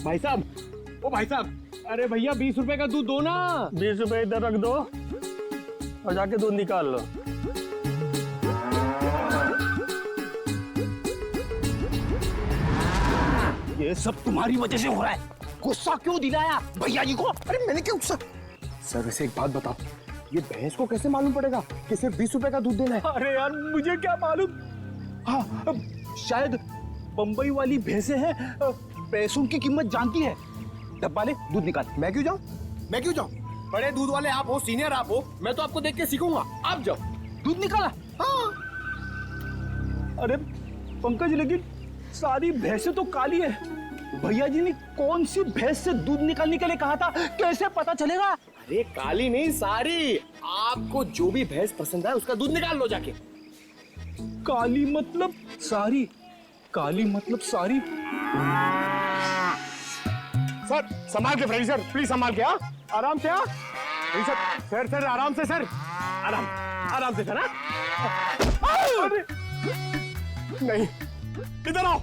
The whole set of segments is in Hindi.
भाई साहब, ओ भाई साहब, अरे भैया 20 रुपए का दूध दो ना। 20 रुपए इधर रख दो और जाके दूध निकाल लो। ये सब तुम्हारी वजह से हो रहा है। गुस्सा क्यों दिलाया भैया जी को? अरे मैंने क्या गुस्सा? सर वैसे एक बात बताओ, ये भैंस को कैसे मालूम पड़ेगा कि सिर्फ 20 रुपए का दूध देना है? अरे यार मुझे क्या मालूम। हाँ, शायद बंबई वाली भैंसे हैं, पैसों की कीमत जानती है। डब्बा ले, दूध निकाल। मैं क्यों जाऊं? मैं क्यों जाऊं? बड़े दूध वाले आप हो, सीनियर आप हो, मैं तो आपको देख के सीखूंगा। आप जाओ। दूध निकाला? हाँ। अरे पंकज, लेकिन सारी भैंसें तो काली है। भैया जी ने कौन सी भैंस से दूध निकालने के लिए कहा था, कैसे पता चलेगा? अरे काली नहीं, सारी। आपको जो भी भैंस पसंद है उसका दूध निकाल लो जाके। काली मतलब सारी? काली मतलब सारी? सर संभाल के फ्रेंड सर, प्लीज संभाल के। हाँ आराम से। हाँ सर सर सर आराम से सर, आराम से सर। अरे नहीं, इधर आओ।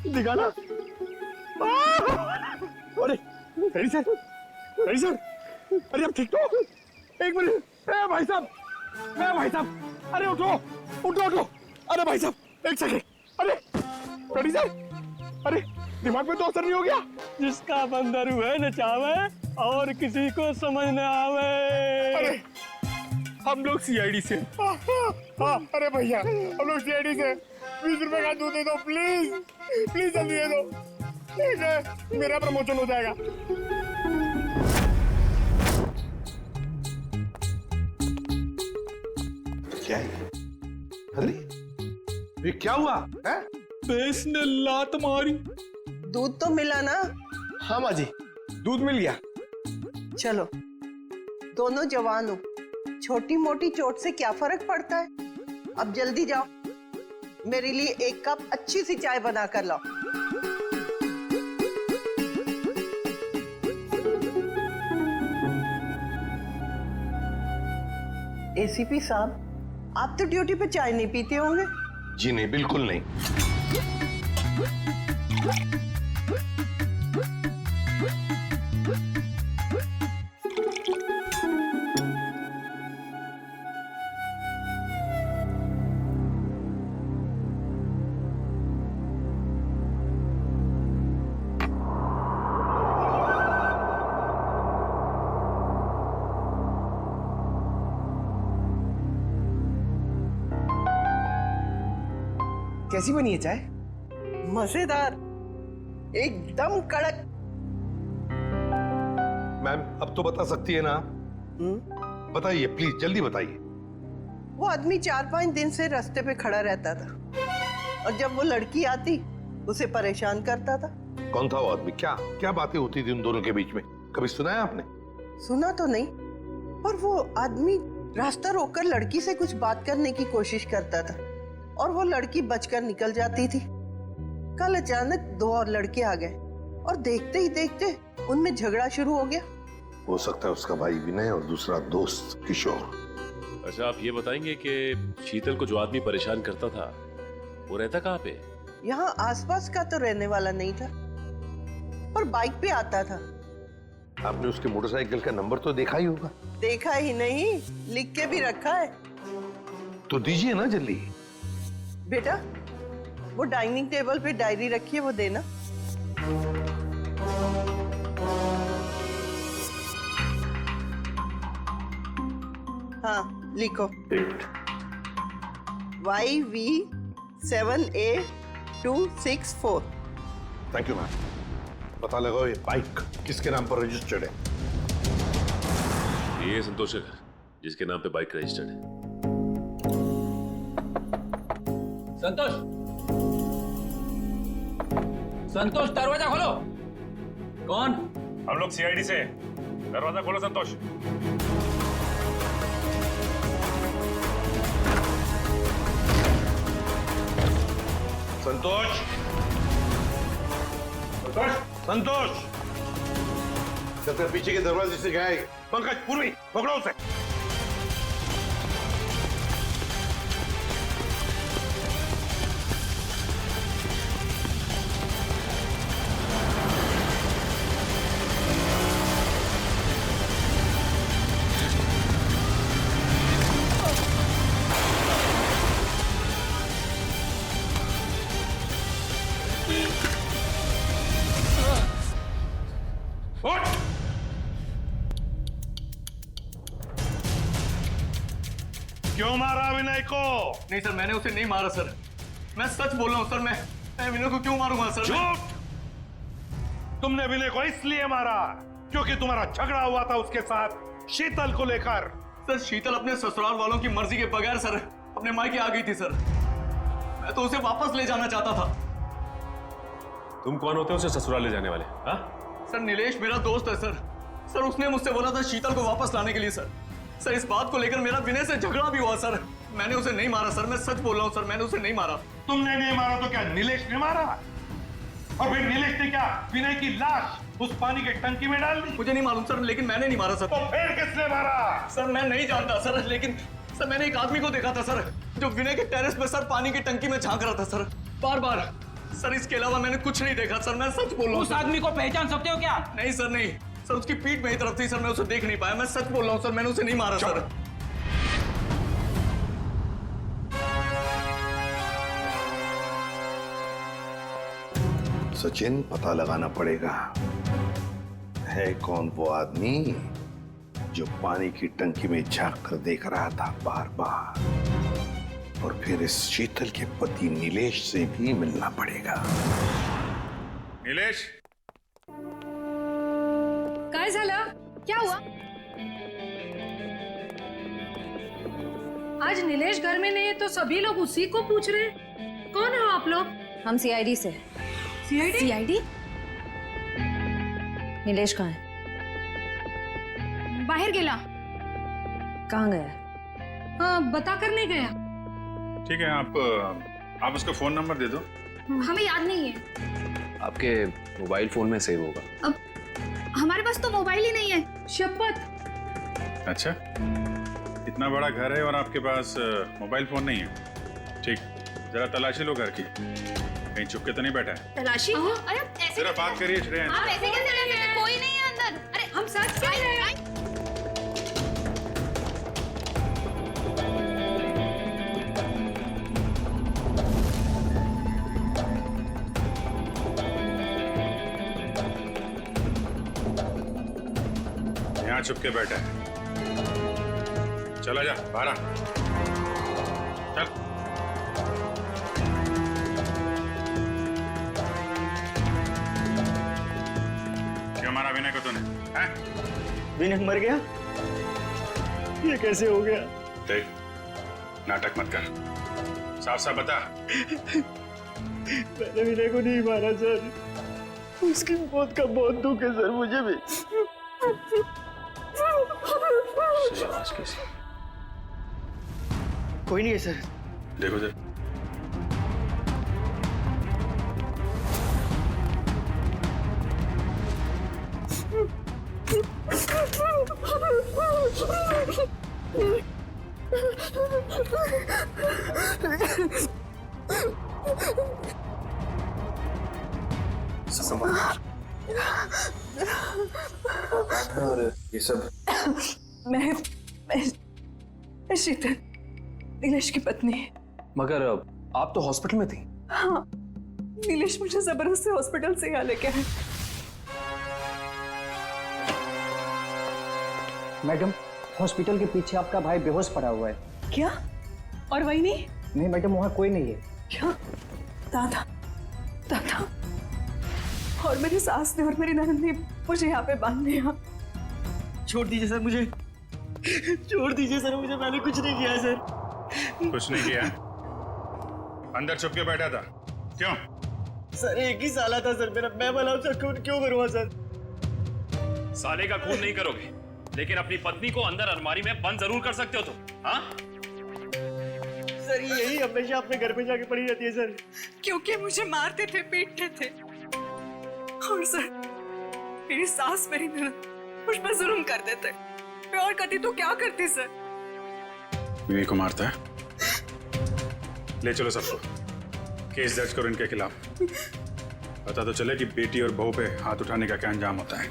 दिखाना। अरे फ्रेंड सर, अरे अब ठीक तो? एक मिनट, भाई साहब, भाई साहब, अरे उठो। अरे भाई साहब एक सेकंड। अरे फ्रेंड सर, अरे दिमाग में तो असर नहीं हो गया? जिसका बंदर हुए नचावे और किसी को समझ न आवे। अरे हम लोग सीआईडी से। हाँ अरे भैया हम लोग सीआईडी से। 20 रुपए का दूध दे दो प्लीज जल्दी दे दो। ठीक है, मेरा प्रमोशन हो जाएगा। क्या है? अरे ये क्या हुआ है? भैंस ने लात मारी। दूध तो मिला ना? हाँ माँ जी, दूध मिल गया। चलो, दोनों जवान हो, छोटी मोटी चोट से क्या फर्क पड़ता है। अब जल्दी जाओ, मेरे लिए 1 कप अच्छी सी चाय बना कर लाओ। एसीपी साहब, आप तो ड्यूटी पे चाय नहीं पीते होंगे? जी नहीं, बिल्कुल नहीं। कैसी बनी है चाय? मजेदार, एकदम कड़क। मैम अब तो बता सकती है ना? बताइए प्लीज, जल्दी बताइए। वो आदमी 4-5 दिन से रास्ते पे खड़ा रहता था और जब वो लड़की आती उसे परेशान करता था। कौन था वो आदमी? क्या क्या बातें होती थी उन दोनों के बीच में? कभी सुना है आपने? सुना तो नहीं, पर वो आदमी रास्ता रोककर लड़की से कुछ बात करने की कोशिश करता था और वो लड़की बचकर निकल जाती थी। कल अचानक 2 और लड़के आ गए और देखते ही देखते उनमें झगड़ा शुरू हो गया। हो सकता है उसका भाई विनय और दूसरा दोस्त किशोर। अच्छा आप ये बताएंगे कि शीतल को जो आदमी परेशान करता था वो रहता कहाँ पे? यहाँ आसपास का तो रहने वाला नहीं था, पर बाइक पे आता था। आपने उसके मोटरसाइकिल का नंबर तो देखा ही होगा। देखा ही नहीं, लिख के भी रखा है। तो दीजिए ना जल्दी। बेटा, वो डाइनिंग टेबल पे डायरी रखी है, वो देना। हाँ लिखो। YV7A264। Thank you ma'am. पता लगाओ ये बाइक किसके नाम पर रजिस्टर्ड है। ये संतोष का घर जिसके नाम पे बाइक रजिस्टर्ड है। संतोष दरवाजा खोलो। कौन? हम लोग सीआईडी से। दरवाजा खोलो संतोष। संतोष, संतोष, संतोष। पीछे के दरवाजे से गया है। पंकज, पूर्वी, पकड़ो उसे। क्यों मारा विनय को? नहीं सर, मैंने उसे नहीं मारा सर। मैं सच बोल रहा हूँ सर। मैं विनय को क्यों मारूंगा सर? झूठ! तुमने विनय को इसलिए मारा क्योंकि तुम्हारा झगड़ा हुआ था उसके साथ शीतल को लेकर। सर शीतल अपने ससुराल वालों की मर्जी के बगैर सर अपने मायके आ गई थी सर। मैं तो उसे वापस ले जाना चाहता था। तुम कौन होते हो उसे ससुराल ले जाने वाले? हाँ? सर नीलेश मेरा दोस्त है सर। सर उसने मुझसे बोला था शीतल को वापस लाने के लिए सर। सर इस बात को लेकर मेरा विनय से झगड़ा भी हुआ सर। मैंने उसे नहीं मारा सर। मैं सच बोल रहा हूँ सर, मैंने उसे नहीं मारा। तुमने नहीं मारा तो क्या नीलेश ने मारा? और फिर नीलेश ने क्या विनय की लाश उस पानी के टंकी में डाल दी? मुझे नहीं मालूम सर, लेकिन मैंने नहीं मारा सर। तो फिर किसने मारा? सर मैं नहीं जानता सर, लेकिन सर मैंने एक आदमी को देखा था सर, जो विनय के टेरेस पे सर पानी की टंकी में झांक रहा था सर, बार बार। सर इसके अलावा मैंने कुछ नहीं देखा सर। मैं सच बोल रहा हूँ। उस आदमी को पहचान सकते हो क्या? नहीं सर, नहीं सर, उसकी पीठ मेरी तरफ थी सर। मैं उसे देख नहीं पाया। मैं सच बोल रहा हूँ सर, मैंने उसे नहीं मारा सर। सचिन, पता लगाना पड़ेगा है कौन वो आदमी जो पानी की टंकी में झांक कर देख रहा था बार बार। और फिर इस शीतल के पति नीलेश से भी मिलना पड़ेगा। नीलेश, काय झालं? क्या हुआ? आज नीलेश घर में नहीं है तो सभी लोग उसी को पूछ रहे हैं। कौन हो आप लोग? हम सीआईडी से। सीआईडी? सीआईडी? नीलेश कहाँ है? बाहर गेला। कहाँ गया? हाँ, बता कर नहीं गया। ठीक है, आप उसका फोन नंबर दे दो। हमें याद नहीं है। आपके मोबाइल फोन में सेव होगा। अब हमारे पास तो मोबाइल ही नहीं है। शपथ। अच्छा, इतना बड़ा घर है और आपके पास मोबाइल फोन नहीं है? ठीक, जरा तलाशी लो घर की, कहीं चुप के तो नहीं बैठा है? तलाशी? अरे ऐसे जरा बात करिए श्रेया। आप ऐसे कैसे रह रहे हैं? कोई नहीं है अंदर। अरे हम सच कह रहे हैं। यहाँ चुप के बैठा है। चला जा बाहर आ। चल। क्यों मारा विनय को तूने? हैं? विनय मर गया? ये कैसे हो गया? देख, नाटक मत कर, साफ साफ बता। मैंने विनय को नहीं मारा सर। उसकी मौत का बहुत दुख है सर, मुझे भी। आवाज कैसी? कोई नहीं है सर। देखो सर, ये सब मैं शीतल, नीलेश की पत्नी। मगर आप तो हॉस्पिटल में थी। हाँ, नीलेश मुझे जबरदस्ती हॉस्पिटल से यहाँ लेके आए। मैडम, हॉस्पिटल के पीछे आपका भाई बेहोश पड़ा हुआ है। क्या? और वही नहीं? नहीं मैडम, वहाँ कोई नहीं है। क्या? दादा, दादा और मेरी सास ने और मेरी ननद ने मुझे यहाँ पे बांध दिया। छोड़ दीजिए सर मुझे, छोड़ दीजिए सर मुझे, मैंने कुछ नहीं किया सर। कुछ नहीं किया? अंदर छुप के बैठा था, क्यों? सर एक ही साला था सर मेरा, मैं भला उसका खून क्यों करूँगा सर? साले का खून नहीं करोगे, लेकिन अपनी पत्नी को अंदर अलमारी में बंद जरूर कर सकते हो तुम। हाँ? सर यही हमेशा अपने घर में जाके पड़ी रहती है सर। क्योंकि मुझे मारते थे, पीटते थे। और सर मेरी सास, मेरी ननद मुझ पर जुल्म कर देते। मैं और करती तो क्या करती सर? विनय को मारता है? ले चलो सबको, केस दर्ज करो इनके खिलाफ। पता तो चले कि बेटी और बहू पे हाथ उठाने का क्या अंजाम होता है।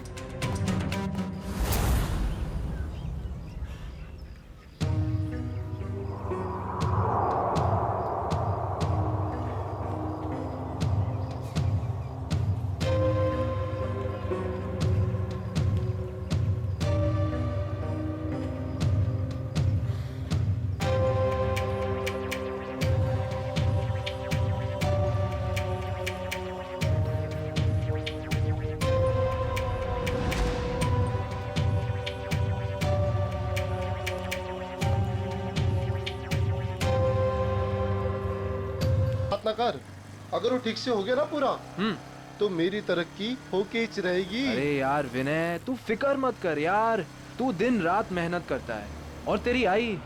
प्रार्थना कर, अगर वो ठीक से हो गया ना पूरा तो मेरी तरक्की होके ही रहेगी। अरे यार विनय, तू फिक्र मत कर यार, तू दिन रात मेहनत करता है और तेरी आई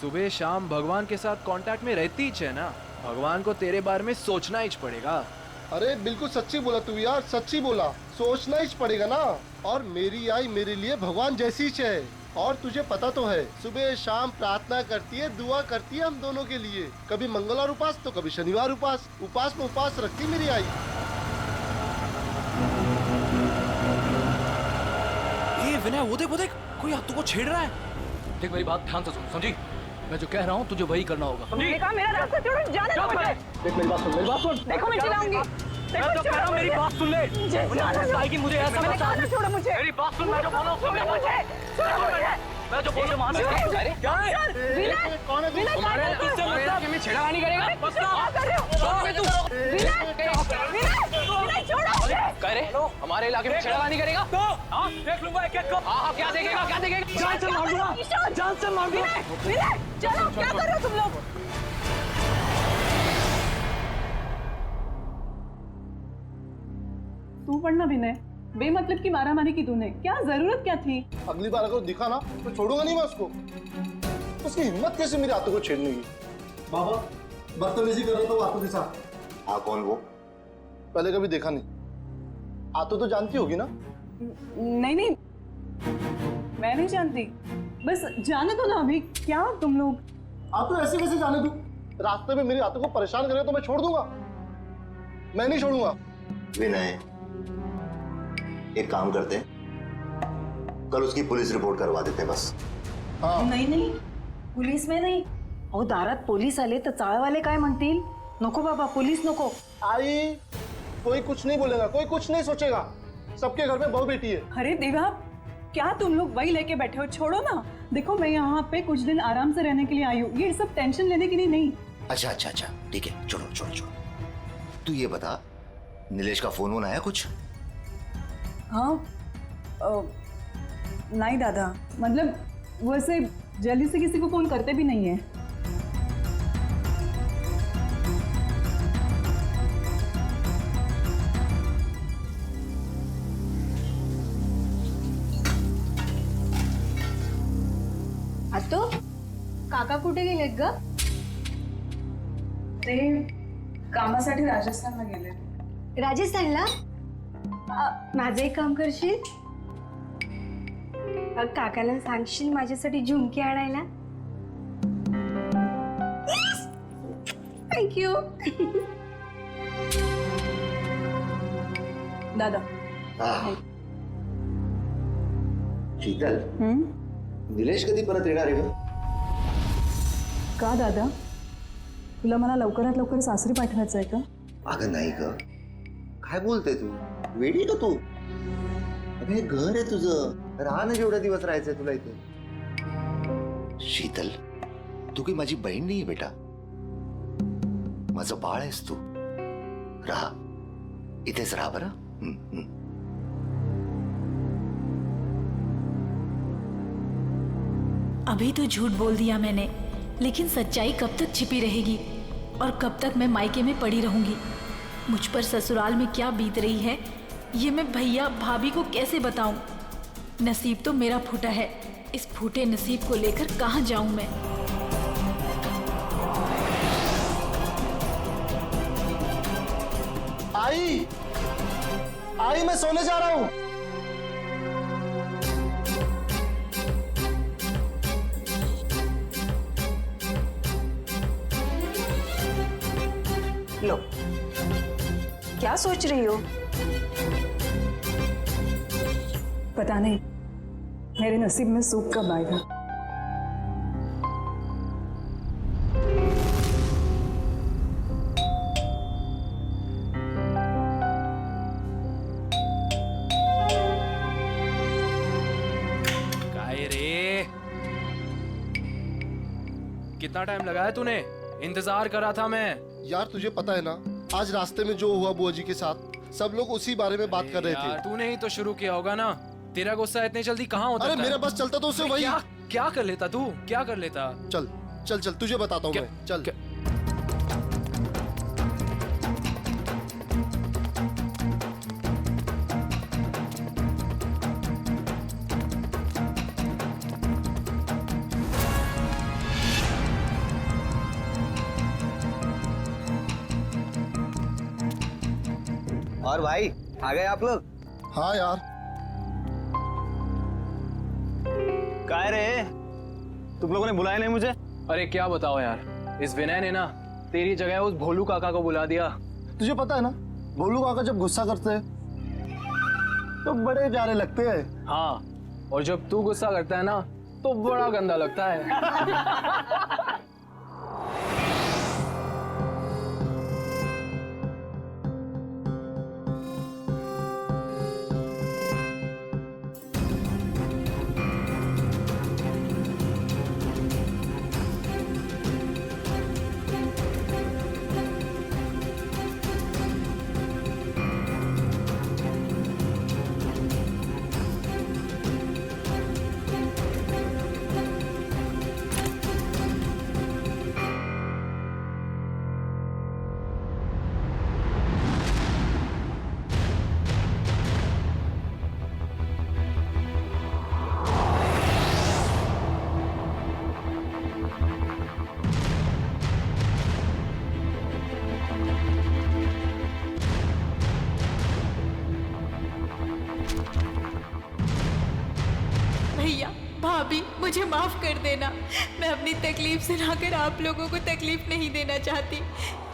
सुबह शाम भगवान के साथ कांटेक्ट में रहती ही है ना, भगवान को तेरे बारे में सोचना ही पड़ेगा। अरे बिल्कुल सच्ची बोला तू यार, सच्ची बोला, सोचना ही पड़ेगा ना। और मेरी आई मेरे लिए भगवान जैसी ही है, और तुझे पता तो है सुबह शाम प्रार्थना करती है, दुआ करती है हम दोनों के लिए, कभी मंगलवार उपास तो कभी शनिवार उपास, उपास में उपास रखती मेरी आई। ए विनय, वो देख कोई हाथों को छेड़ रहा है। देख मेरी बात ध्यान से सुन, समझी? मैं जो कह रहा हूँ तुझे वही करना होगा। मेरा रास्ता छोड़ो, जाने दो मुझे। देख मेरी बात सुन, मेरी बात सुन। देखो मैं चिल्लाऊंगी। मैं जो कह रहा हूँ मेरी बात सुन ले। मुझे ऐसा मत समझ। छोड़ो मुझे। मेरी बात सुन, मैं जो बोल रहा हूँ सुन ले मुझे। मैं जो बोल रहा हूँ मान ले। क्या है? विनय, कौन है तू? विनय क्या कर तुझसे मतलब में छेड़खानी करेगा? क्या कर रहे हो? विनय छोड़ो मुझे। कह रहे हमारे इलाके में छेड़खानी करेगा? हाँ देख लूंगा एक एक को। हाँ क्या देखेगा, क्या देखेगा? जान से मार दूंगा, जान से मार दूंगा। विनय चलो, क्या कर रहे हो तुम लोग? तू पढ़ना विनय, बेमतलब की मारामारी की तूने, क्या जरूरत क्या थी? अगली बार अगर दिखा ना तो छोड़ूंगा नहीं मैं उसको। उसकी हिम्मत कैसे मेरे हाथों को छेड़ने की? बाबा बदतमीजी कर रहा था वो हाथों के साथ। हाँ कौन वो? पहले कभी देखा नहीं। आतो तो जानती होगी ना? नहीं, मैं नहीं जानती, बस जाने दो ना अभी। क्या तुम लोग? आतो ऐसे कैसे जाने दूं? रास्ते में मेरे हाथों को परेशान करे तो मैं छोड़ दूंगा? मैं नहीं छोड़ूंगा। विनय, एक काम करते हैं, कल उसकी पुलिस रिपोर्ट करवा देते हैं बस। हाँ। नाही पोलीस में नाही. अहो दारात पोलीस आले तर चाळवाले काय म्हणतील? नको बाबा, पोलीस नको. आई कोई कुछ नहीं बोलेगा, कोई कुछ नहीं सोचेगा, सबके घर में बहू बेटी है। अरे देवा, क्या तुम लोग वही लेके बैठे हो? छोड़ो ना। देखो मैं यहाँ पे कुछ दिन आराम से रहने के लिए आई हूँ, ये सब टेंशन लेने के लिए नहीं। अच्छा ठीक है, छोड़ो। तू ये बता, नीलेश का फोन वोन आया कुछ? हाँ नहीं दादा, मतलब वो ऐसे जल्दी से किसी को फोन करते भी नहीं है। आतो काका कुठे गेलेत ग? ते कामासाठी राजस्थानला गेले. राजस्थानला? माझं एक काम करशील? काकाला सांगशील माझ्यासाठी झुमकी आणायला? थँक्यू. दादा शीतल, निलेश कधी परत येणार आहे? का दादा, तुला मला लवकरात लवकर सासरी पाठवायचं आहे का? अगं नाही ग, काय बोलते तू? वेडी का तू? अगं हे घर आहे तुझं, राहा ना जेवढे दिवस राहायचंय तुला इथे. शीतल, तू काही माझी बहीण नाहीये बेटा, माझं बाळ आहेस तू. राहा, इथेच राहा बरं. अभी तो झूठ बोल दिया मैंने, लेकिन सच्चाई कब तक छिपी रहेगी और कब तक मैं मायके में पड़ी रहूंगी? मुझ पर ससुराल में क्या बीत रही है ये मैं भैया भाभी को कैसे बताऊं? नसीब तो मेरा फूटा है, इस फूटे नसीब को लेकर कहां जाऊं मैं? आई मैं सोने जा रहा हूं. लो, क्या सोच रही हो? पता नहीं मेरे नसीब में सुख कब आएगा. काय रे, कितना टाइम लगाया तूने? इंतजार कर रहा था मैं. यार तुझे पता है ना, आज रास्ते में जो हुआ बुआ जी के साथ, सब लोग उसी बारे में बात कर रहे थे. तूने ही तो शुरू किया होगा ना. तेरा गुस्सा इतनी जल्दी कहाँ होता? अरे मेरा बस चलता तो उसे वही. क्या कर लेता तू? क्या कर लेता? चल तुझे बताता हूँ मैं. चल और भाई आ गए आप लोग? हाँ यार। काय रे, तुम लोगों ने बुलाया नहीं मुझे? अरे क्या बताओ यार, इस विनय ने ना तेरी जगह उस भोलू काका को बुला दिया। तुझे पता है ना, भोलू काका जब गुस्सा करते हैं तो बड़े प्यारे लगते हैं। हाँ, और जब तू गुस्सा करता है ना तो बड़ा गंदा लगता है। भैया भाभी मुझे माफ कर देना। मैं अपनी तकलीफ सुनाकर आप लोगों को तकलीफ नहीं देना चाहती।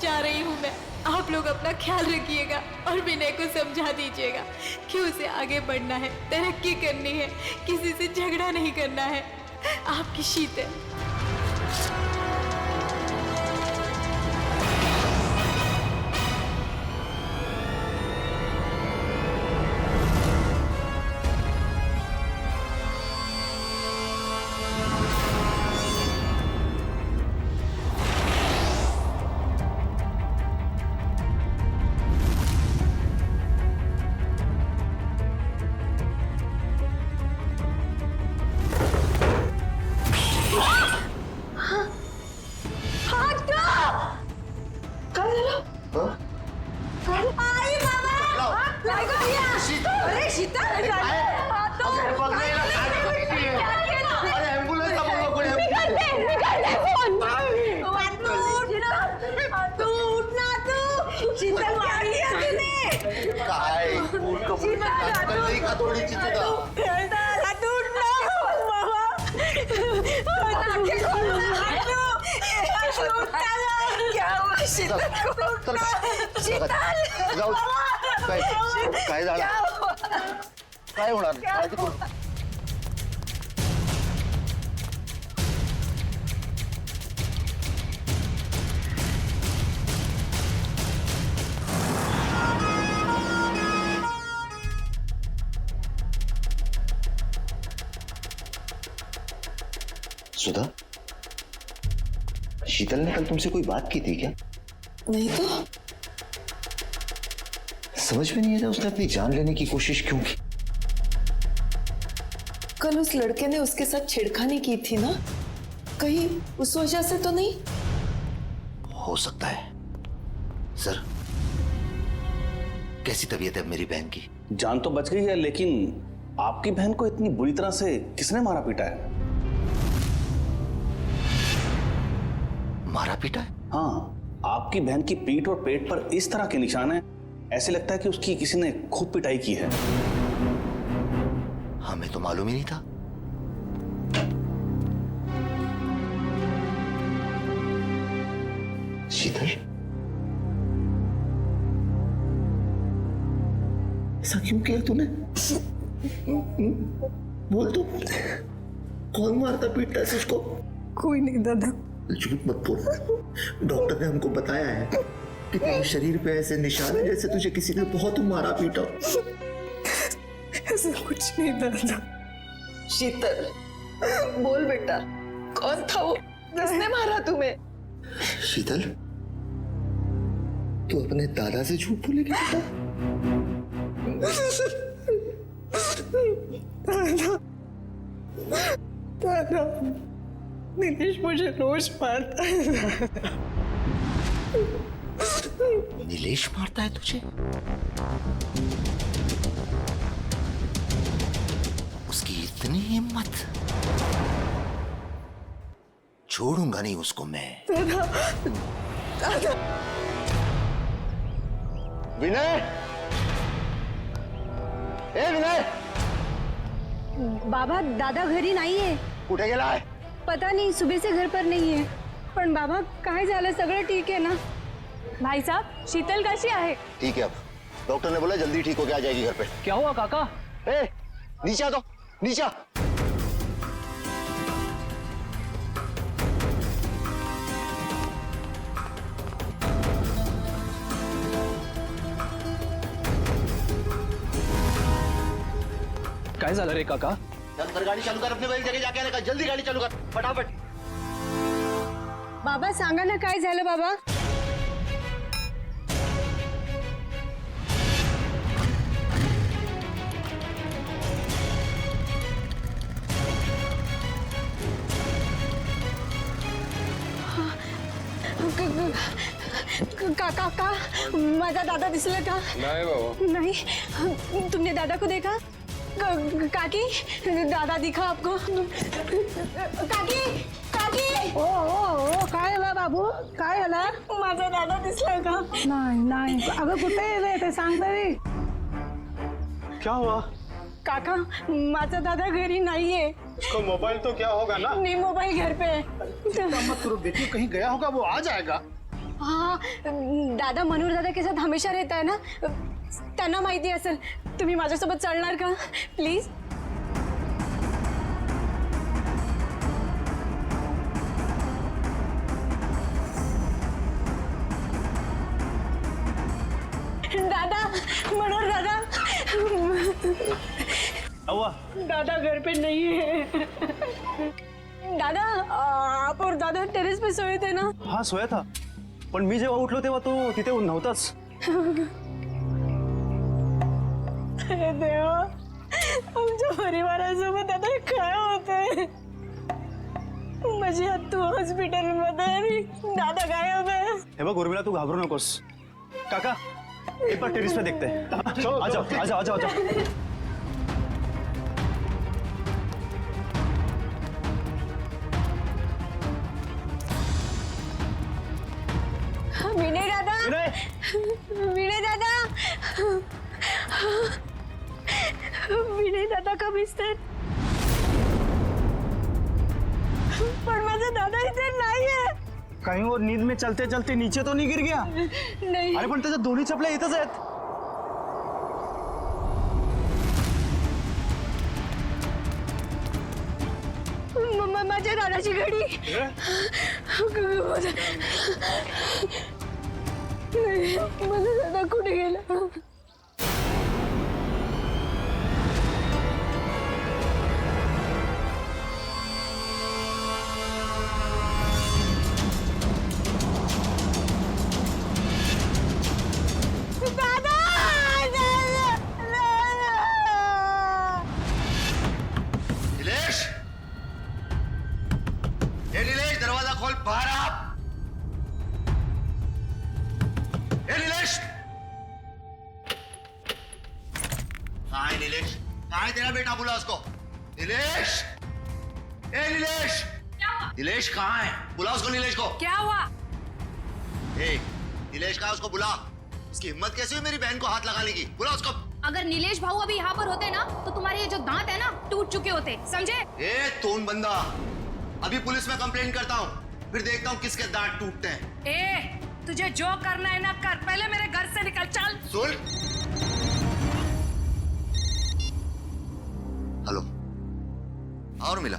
जा रही हूँ मैं। आप लोग अपना ख्याल रखिएगा और विनय को समझा दीजिएगा कि उसे आगे बढ़ना है, तरक्की करनी है, किसी से झगड़ा नहीं करना है। आपकी शीतल। काय होणार काळजी करू. सुधा, शीतल ने कल तुमसे कोई बात की थी क्या? नहीं तो। समझ में नहीं आता उसने अपनी जान लेने की कोशिश क्यों की? कल उस लड़के ने उसके साथ छेड़खानी की थी ना, कहीं उस वजह से तो नहीं? हो सकता है। सर, कैसी तबीयत है मेरी बहन की? जान तो बच गई है, लेकिन आपकी बहन को इतनी बुरी तरह से किसने मारा पीटा है? मारा पीटा है? हाँ, आपकी बहन की पीठ और पेट पर इस तरह के निशान हैं, ऐसे लगता है कि उसकी किसी ने खुद पिटाई की है। हमें तो मालूम ही नहीं था। शीतल, ऐसा क्यों किया तूने? बोल तू, कौन मारता पीटता है उसको? कोई नहीं दादा। झूठ मत बोल। डॉक्टर ने हमको बताया है कि तेरे शरीर पे ऐसे निशान है जैसे तुझे किसी ने बहुत मारा पीटा। ऐसा कुछ नहीं दादा। शीतल, बोल बेटा, कौन था वो? किसने मारा तुम्हें? शीतल, तू अपने दादा से झूठ बोलेगी बेटा? दादा, नीलेश मुझे रोज मारता है। नीलेश मारता है तुझे? उसकी इतनी हिम्मत! छोड़ूंगा नहीं उसको मैं। दादा, दादा। विनय, ए विनय, बाबा दादा घरी नाहीये. कुठे गेलाय? पता नहीं, सुबह से घर पर नहीं है. पण बाबा काय झालं? सगळं ठीक है ना? भाई साहब, शीतल कैसी है? ठीक है, अब डॉक्टर ने बोला जल्दी ठीक होके आ जाएगी घर पे. क्या हुआ काका? ए नीचे आ, तो नीचे आ. काय झालं रे काका? चल कर, गाड़ी चालू कर, अपने वही जगह जाके आने, जल्दी गाड़ी चालू कर फटाफट. बाबा सांगा ना काय झालं बाबा? काका, माझा दादा दिसला का? नहीं बाबा. नहीं. तुमने दादा को देखा? काकी, दादा दिखा आपको? काकी, काकी. ओ ओ ओ काय झालं बाबू? काय झालं? माझा दादा दिसला का? नाही नाही. अगं कुठे आहे ते सांग तरी. क्या हुआ? काका, माझा दादा घरी नाहीये. उसका मोबाइल तो क्या होगा ना? नहीं, मोबाइल घर पे है. मत करो बेटी, कहीं गया होगा, वो आ जाएगा. हाँ, दादा मनोहर दादा के साथ हमेशा रहता है ना, त्यांना माहिती असेल. तुम्ही माझ्यासोबत चालणार का प्लीज? दादा, मनोहर दादा. दादा घर पे नहीं है. दादा, आप और दादा टेरेस पे सोए थे ना? हाँ सोया था, पण मी जेव्हा उठलो तेव्हा तो तिथे नव्हताच. अरे देवा, आमच्या परिवारासोबत आता काय होतंय? माझी आत्तू हॉस्पिटलमध्ये आणि दादा गायब आहे. हे बघ उर्मिला, तू घाबरू नकोस. काका, एक बार टेरेस पे देखते हैं. आ जाओ आ जाओ आ जाओ आ जाओ. विनय दादा, विनय दादा, विनय दादा कब दिसतात? पण माझा दादा इथे नाहीये. कहीं वो नींद में चलते चलते नीचे तो नहीं गिर गया? नाही. अरे पण त्याच्या दोन्ही चपल्या इथंच आहेत. माझ्या दादाची घडी. माझा दादा कुठे गेला? नीलेश, ए नीलेश, दरवाजा खोल, बाहर आ. ए नीलेश, कहाँ है नीलेश? कहाँ है तेरा बेटा? बुला उसको. नीलेश, ए नीलेश, नीलेश कहाँ है? बुला उसको, नीलेश को. क्या हुआ? ए नीलेश कहाँ है? उसको बुला. इसकी हिम्मत कैसे हुई मेरी बहन को हाथ लगाने की? बुला उसको. अगर नीलेश भाऊ अभी यहाँ पर होते ना तो तुम्हारे ये जो दांत है ना टूट चुके होते, समझे? ए तोन बंदा, अभी पुलिस में कंप्लेंट करता हूँ, फिर देखता हूँ किसके दांत टूटते हैं. ए, तुझे जो करना है ना कर, पहले मेरे घर से निकल. चल. सुन. हेलो, और मिला?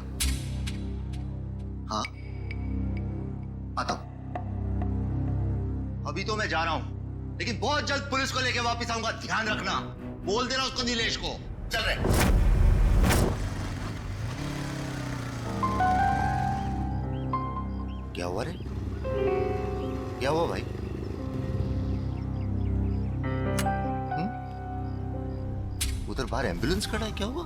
हाँ, आता हूं. अभी तो मैं जा रहा हूं, लेकिन बहुत जल्द पुलिस को लेके वापस आऊंगा. ध्यान रखना. बोल देना उसको, नीलेश को. चल रहे. क्या हुआ रे? क्या हुआ भाई? उधर बाहर एम्बुलेंस खड़ा है, क्या हुआ?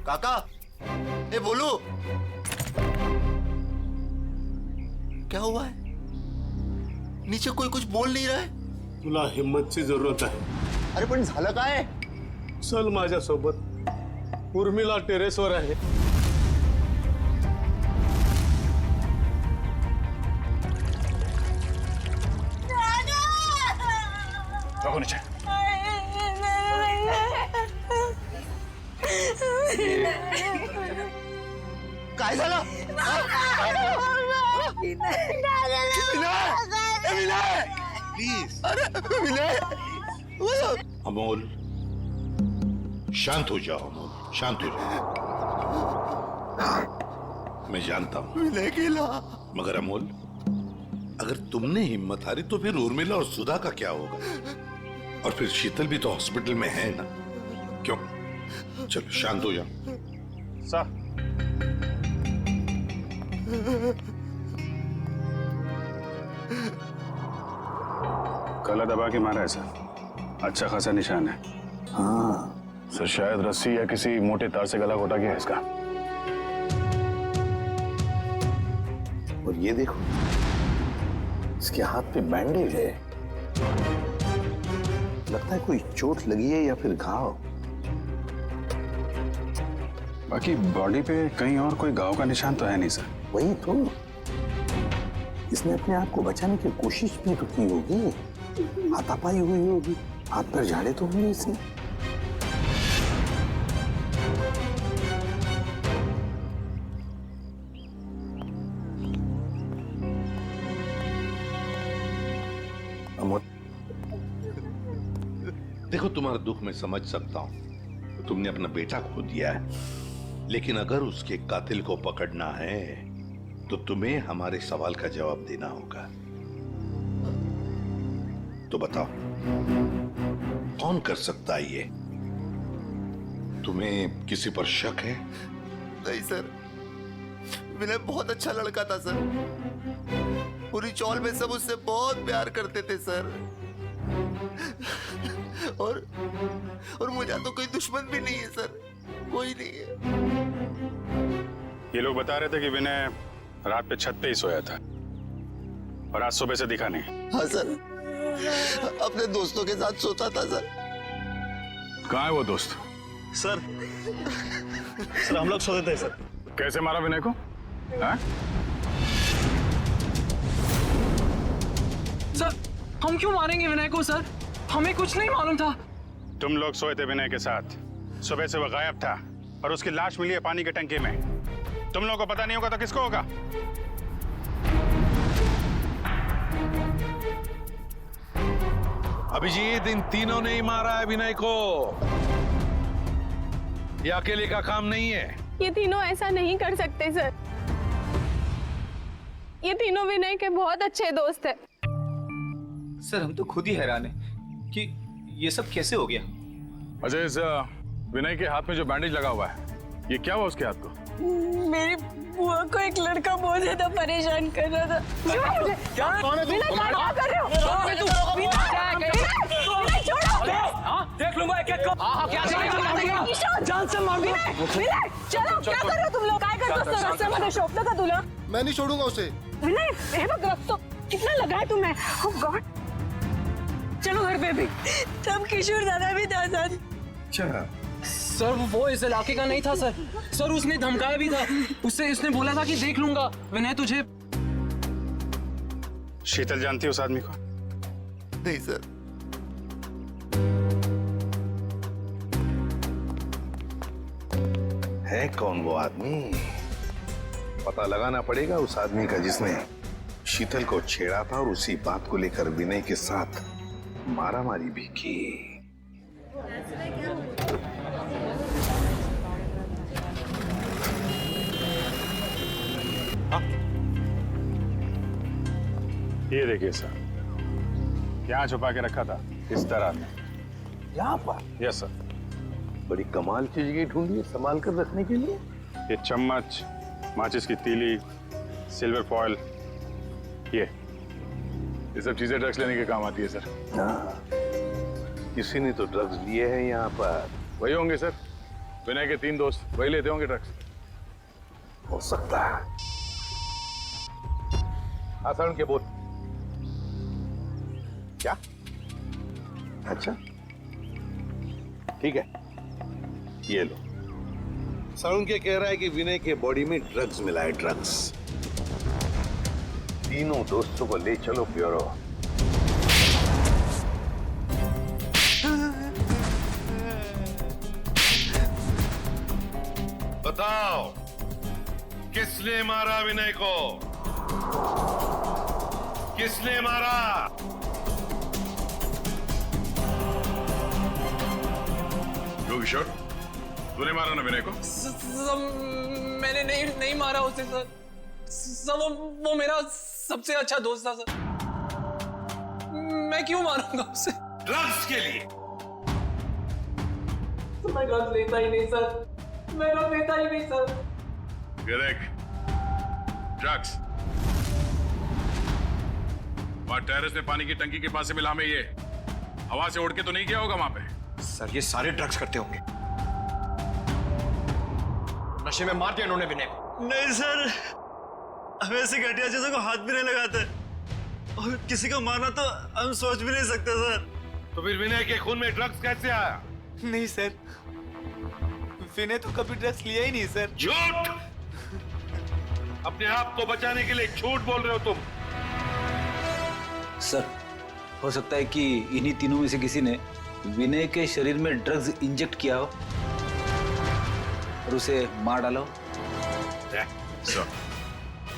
काका, ए बोलू, क्या हुआ है? नीचे कोई कुछ बोल नहीं रहा है. तुला हिम्मतची जरूरत आहे. अरे पण झालं काय? चल माझ्यासोबत. उर्मिला टेरेसवर आहे. काय झालं? प्लीज. अरे विनय. अमोल, शांत हो जाओ अमोल, शांत हो जाओ. मैं जानता हूं विनय केला. मगर अमोल, अगर तुमने हिम्मत हारी तो फिर उर्मिला और सुधा का क्या होगा? और फिर शीतल भी तो हॉस्पिटल में है ना. क्यों? चलो शांत हो जाओ. सर, गला दबा के मारा है सर. अच्छा खासा निशान है. हाँ सर, शायद रस्सी या किसी मोटे तार से गला घोटा गया है इसका. और ये देखो, इसके हाथ पे बैंडेज है. लगता है कोई चोट लगी है या फिर घाव. बाकी बॉडी पे कहीं और कोई घाव का निशान तो है नहीं सर. वही तो, इसने अपने आप को बचाने की कोशिश भी तो की होगी. हाथापाई हुई होगी, हाथ पर झाड़े तो होंगे इसने. अमोल, देखो तुम्हारा दुख मैं समझ सकता हूं. तुमने अपना बेटा खो दिया है, लेकिन अगर उसके कातिल को पकड़ना है तो तुम्हें हमारे सवाल का जवाब देना होगा. तो बताओ, कौन कर सकता है ये? तुम्हें किसी पर शक है? नहीं सर, विनय बहुत अच्छा लड़का था सर. पूरी चौल में सब उससे बहुत प्यार करते थे सर. और मुझे तो कोई दुश्मन भी नहीं है सर, कोई नहीं है. ये लोग बता रहे थे कि विनय रात पे छत पे ही सोया था और आज सुबह से दिखा नहीं. हाँ सर, अपने दोस्तों के साथ सोता था सर. कहाँ है वो दोस्त? सर हम लोग सोते थे सर. कैसे मारा विनय को? हाँ? सर, हम क्यों मारेंगे विनय को सर? हमें कुछ नहीं मालूम था. तुम लोग सोए थे विनय के साथ. सुबह से वो गायब था और उसकी लाश मिली है पानी के टंकी में. तुम लोगों को पता नहीं होगा तो किसको होगा? अभिजीत, इन तीनों ने ही मारा है विनय को. ये अकेले का काम नहीं है. ये तीनों ऐसा नहीं कर सकते सर. ये तीनों विनय के बहुत अच्छे दोस्त हैं. सर, हम तो खुद ही हैरान हैं कि ये सब कैसे हो गया. अजय, इस विनय के हाथ में जो बैंडेज लगा हुआ है, ये क्या हुआ उसके हाथ को? मेरी बुआ को एक लड़का बहुत ज्यादा परेशान कर रहा था. क्या कर रहे हो? देख लूंगा एक एक को. क्या देखेगा? जान से मार दूंगा. चलो, क्या कर रहे हो तुम लोग? काय करतो रस्त्यामध्ये शोभतं का तुला? मैं नहीं छोड़ूंगा उसे. विनय, हे बघ रक्त कितना लगा है तुम्हें. ओह गॉड. चलो घर पे भी. तब किशोर दादा भी था सर. अच्छा सर, वो इस इलाके का नहीं था सर. सर, उसने धमकाया भी था. उसने बोला था कि देख लूंगा विनय तुझे. शीतल जानती है उस आदमी को? नहीं सर. है कौन वो आदमी? पता लगाना पड़ेगा उस आदमी का जिसने शीतल को छेड़ा था और उसी बात को लेकर विनय के साथ मारामारी भी की. ये देखिए सर, यहाँ छुपा के रखा था इस तरह में. यहाँ पर? Yes sir. बड़ी कमाल चीज की ढूंढी है संभाल कर रखने के लिए. ये चम्मच, माचिस की तीली, सिल्वर फॉयल, ये सब चीजें ड्रग्स लेने के काम आती है सर. हाँ, किसी ने तो ड्रग्स लिए हैं यहाँ पर. वही होंगे सर, विनय के 3 दोस्त, वही लेते होंगे ड्रग्स. हो सकता है. हाँ सर, उनके बोल. क्या अच्छा ठीक है, ये लो। साउंड के कह रहा है कि विनय के बॉडी में ड्रग्स मिला है, ड्रग्स। तीनों दोस्तों को ले चलो ब्यूरो। बताओ किसने मारा विनय को? किसने मारा? किशोर, तूने मारा ना विनय को? मैंने नहीं मारा उसे सर। सर वो मेरा सबसे अच्छा दोस्त था सर। मैं क्यों मारूंगा उसे? ड्रग्स के लिए? मैं ड्रग्स लेता ही नहीं सर। मैं ड्रग्स लेता ही नहीं सर। ड्रग्स वहां टेरेस में पानी की टंकी के पास से मिला में, ये हवा से उड़ के तो नहीं गया होगा वहां पे? सर ये सारे ड्रग्स करते होंगे। नशे में मार दिया इन्होंने विनय को। नहीं सर, हम ऐसी घटिया चीजों को हाथ भी नहीं लगाते, और किसी को मारना तो हम सोच भी नहीं सकते सर। तो फिर विनय के खून में ड्रग्स कैसे आया? नहीं सर, विनय तो कभी ड्रग्स लिया ही नहीं सर। झूठ! अपने आप को बचाने के लिए झूठ बोल रहे हो तुम। सर, हो सकता है कि इन्हीं तीनों में से किसी ने विनय के शरीर में ड्रग्स इंजेक्ट किया हो और उसे मार डाला हो।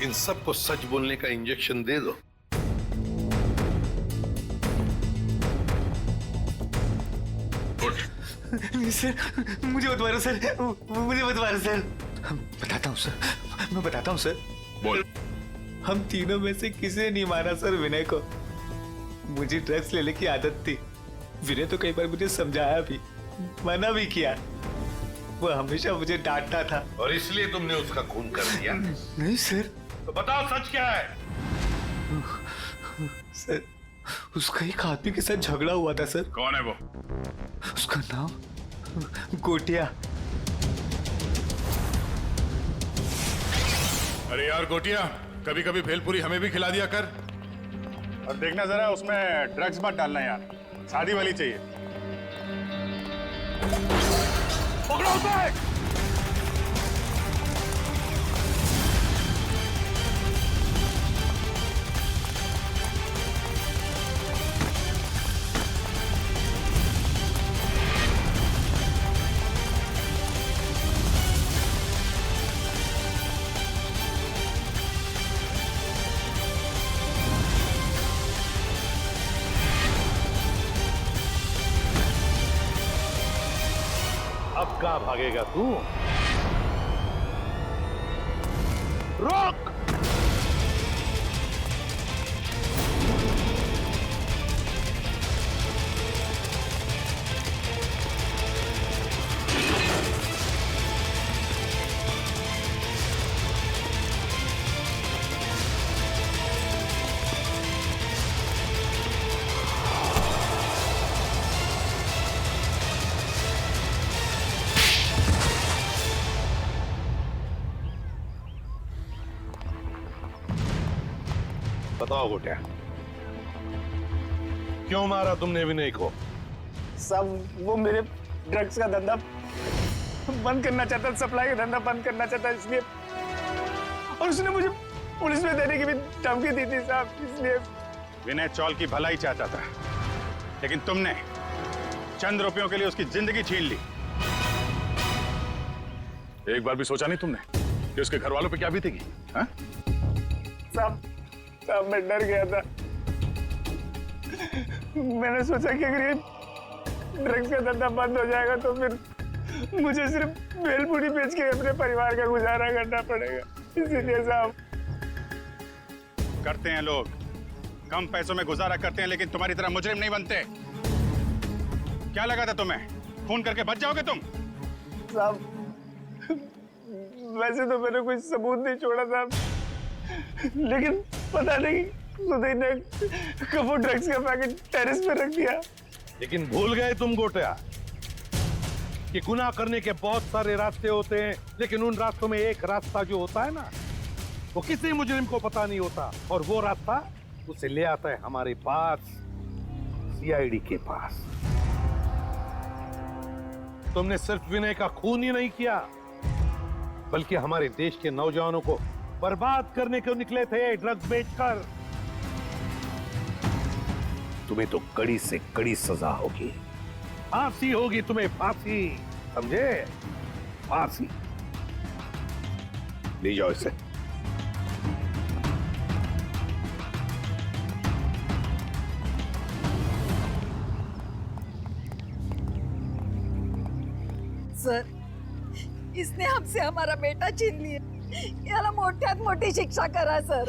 इन सबको सच बोलने का इंजेक्शन दे दो। नहीं सर, मुझे मत मारो सर, मुझे मत मारो सर। बताता हूँ सर, मैं बताता हूँ सर। बोल। हम तीनों में से किसी ने नहीं मारा सर विनय को। मुझे ड्रग्स लेने की आदत थी। विनय तो कई बार मुझे समझाया भी, मना भी किया। वो हमेशा मुझे डांटता था। और इसलिए तुमने उसका खून कर दिया? नहीं सर। तो बताओ सच क्या है? सर, उसका एक आदमी के साथ झगड़ा हुआ था सर। कौन है वो? उसका नाम गोटिया। अरे यार गोटिया, कभी कभी भेलपुरी हमें भी खिला दिया कर। और देखना जरा उसमें ड्रग्स मत डालना यार, शादी वाली चाहिए। पकड़ो उसे! अब कहाँ भागेगा तू? रोक! बताओ गोटिया, क्यों मारा तुमने विनय को? सब वो मेरे ड्रग्स का धंधा बंद करना चाहता, सप्लाई का धंधा बंद करना चाहता, इसलिए। और उसने मुझे पुलिस में देने की भी धमकी दी थी साहब, इसलिए। विनय चौल की भलाई चाहता था, लेकिन तुमने चंद रुपयों के लिए उसकी जिंदगी छीन ली। एक बार भी सोचा नहीं तुमने कि उसके घर वालों पे क्या बीतेगी? हाँ? साहब मैं डर गया था। मैंने सोचा कि अगर ये ड्रग्स का धंधा बंद हो जाएगा तो फिर मुझे सिर्फ भेलपुरी बेच के अपने परिवार का गुजारा करना पड़ेगा, इसीलिए साहब। करते हैं लोग, कम पैसों में गुजारा करते हैं, लेकिन तुम्हारी तरह मुजरिम नहीं बनते। क्या लगा था तुम्हें खून करके बच जाओगे तुम? साहब वैसे तो मैंने कोई सबूत नहीं छोड़ा साहब, लेकिन पता नहीं सुधीर ने कब वो ड्रग्स का पैकेट टेरेस पे रख दिया। लेकिन भूल गए तुम गोटिया कि गुनाह करने के बहुत सारे रास्ते होते हैं, लेकिन उन रास्तों में एक रास्ता जो होता है ना, वो किसी मुजरिम को पता नहीं होता, और वो रास्ता उसे ले आता है हमारे पास। सीआईडी के पास। तुमने सिर्फ विनय का खून ही नहीं किया, बल्कि हमारे देश के नौजवानों को बर्बाद करने को निकले थे ड्रग्स बेचकर। तुम्हें तो कड़ी से कड़ी सजा होगी, फांसी होगी तुम्हें, फांसी, समझे? फांसी। ले जाओ इसे। सर, इसने हमसे हमारा बेटा छीन लिया, याला मोठ्यात मोठी शिक्षा करा सर।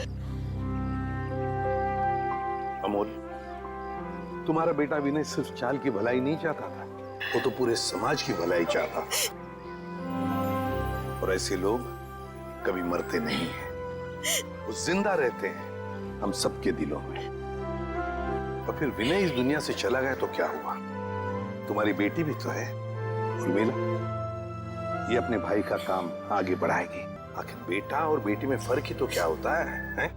अमोल, तुम्हारा बेटा विनय सिर्फ चाल की भलाई नहीं चाहता था, वो तो पूरे समाज की भलाई चाहता था। और ऐसे लोग कभी मरते नहीं हैं, वो जिंदा रहते हैं हम सबके दिलों में। और फिर विनय इस दुनिया से चला गया तो क्या हुआ? तुम्हारी बेटी भी तो है, उर्मिला, ये अपने भाई का काम आगे बढ़ाएगी। आखिर बेटा और बेटी में फर्क ही तो क्या होता है?